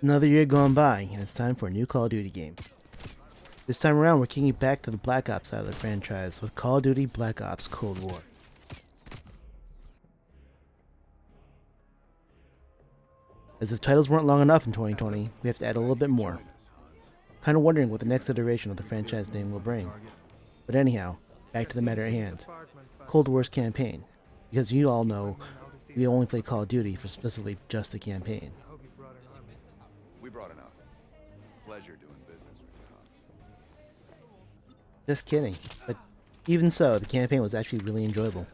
Another year gone by, and it's time for a new Call of Duty game. This time around, we're kicking back to the Black Ops side of the franchise with Call of Duty Black Ops Cold War. As if titles weren't long enough in 2020, we have to add a little bit more. Kinda wondering what the next iteration of the franchise name will bring. But anyhow, back to the matter at hand. Cold War's campaign. Because you all know, we only play Call of Duty for specifically just the campaign. We brought enough. Pleasure doing business with you, Hans. Just kidding. But even so, the campaign was actually really enjoyable.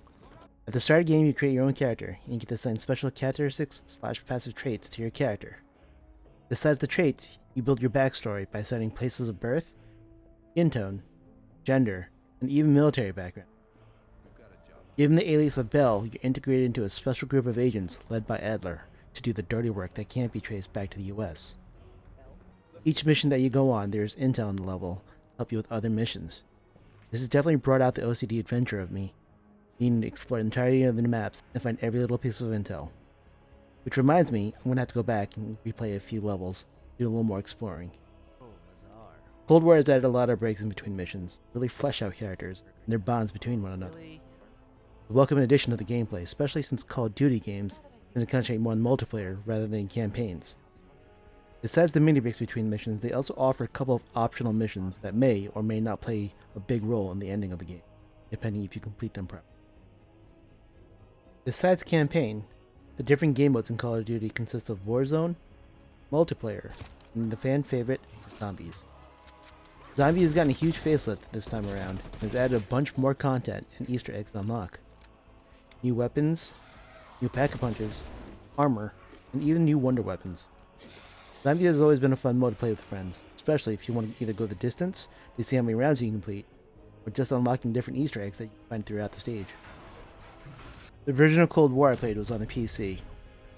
At the start of the game, you create your own character, and you get to assign special characteristics/passive traits to your character. Besides the traits, you build your backstory by assigning places of birth, skin tone, gender, and even military background. Given the alias of Bell, you're integrated into a special group of agents led by Adler to do the dirty work that can't be traced back to the US. Each mission that you go on, there's intel on the level to help you with other missions. This has definitely brought out the OCD adventure of me, needing to explore the entirety of the maps and find every little piece of intel. Which reminds me, I'm going to have to go back and replay a few levels, do a little more exploring. Cold War has added a lot of breaks in between missions, to really flesh out characters and their bonds between one another. A welcome addition to the gameplay, especially since Call of Duty games tend to concentrate more on multiplayer rather than campaigns. Besides the mini breaks between missions, they also offer a couple of optional missions that may or may not play a big role in the ending of the game, depending if you complete them properly. Besides campaign, the different game modes in Call of Duty consist of Warzone, multiplayer, and the fan favorite, Zombies. Zombies has gotten a huge facelift this time around, and has added a bunch more content and Easter eggs to unlock. New weapons, new pack-a-punches, armor, and even new wonder weapons. Zombies has always been a fun mode to play with friends, especially if you want to either go the distance to see how many rounds you can complete, or just unlocking different Easter eggs that you find throughout the stage. The version of Cold War I played was on the PC,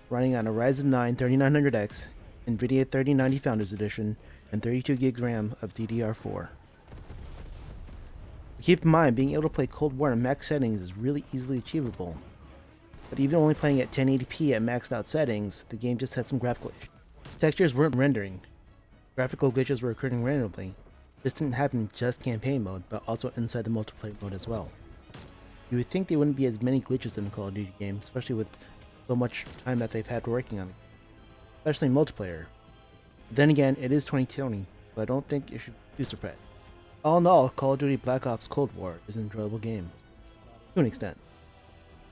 running on a Ryzen 9 3900X, NVIDIA 3090 Founders Edition, and 32 gigs RAM of DDR4. Keep in mind, being able to play Cold War in max settings is really easily achievable, but even only playing at 1080p at maxed out settings, the game just had some graphical issues. Textures weren't rendering, graphical glitches were occurring randomly. This didn't happen in just campaign mode, but also inside the multiplayer mode as well. You would think there wouldn't be as many glitches in a Call of Duty game, especially with so much time that they've had working on it, especially in multiplayer. But then again, it is 2020, so I don't think you should be too surprised. All in all, Call of Duty Black Ops Cold War is an enjoyable game, to an extent.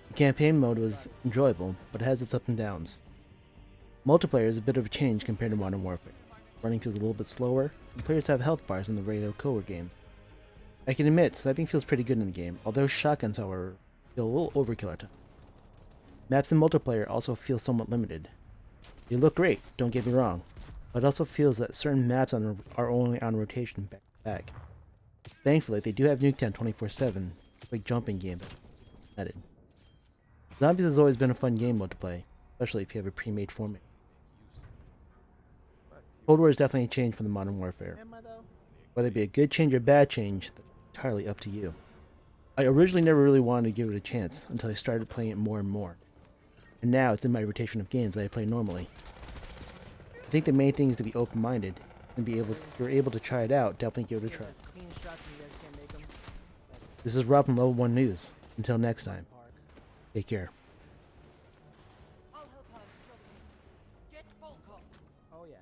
The campaign mode was enjoyable, but it has its ups and downs. Multiplayer is a bit of a change compared to Modern Warfare. Running feels a little bit slower, and players have health bars in the regular Cold War games. I can admit, sniping feels pretty good in the game, although shotguns, however, feel a little overkill at times. Maps in multiplayer also feel somewhat limited. They look great, don't get me wrong, but it also feels that certain maps are only on rotation back to back. Thankfully, they do have Nuketown 24/7, quick jumping game added. Zombies has always been a fun game mode to play, especially if you have a pre-made format. Cold War is definitely a change from the Modern Warfare. Whether it be a good change or bad change, that's entirely up to you. I originally never really wanted to give it a chance until I started playing it more and more. And now it's in my rotation of games that I play normally. I think the main thing is to be open-minded, and if you're able to try it out, definitely give it a try. This is Rob from Level 1 News. Until next time, take care. I'll help Hans kill the beast. Get Volkov. Oh yeah.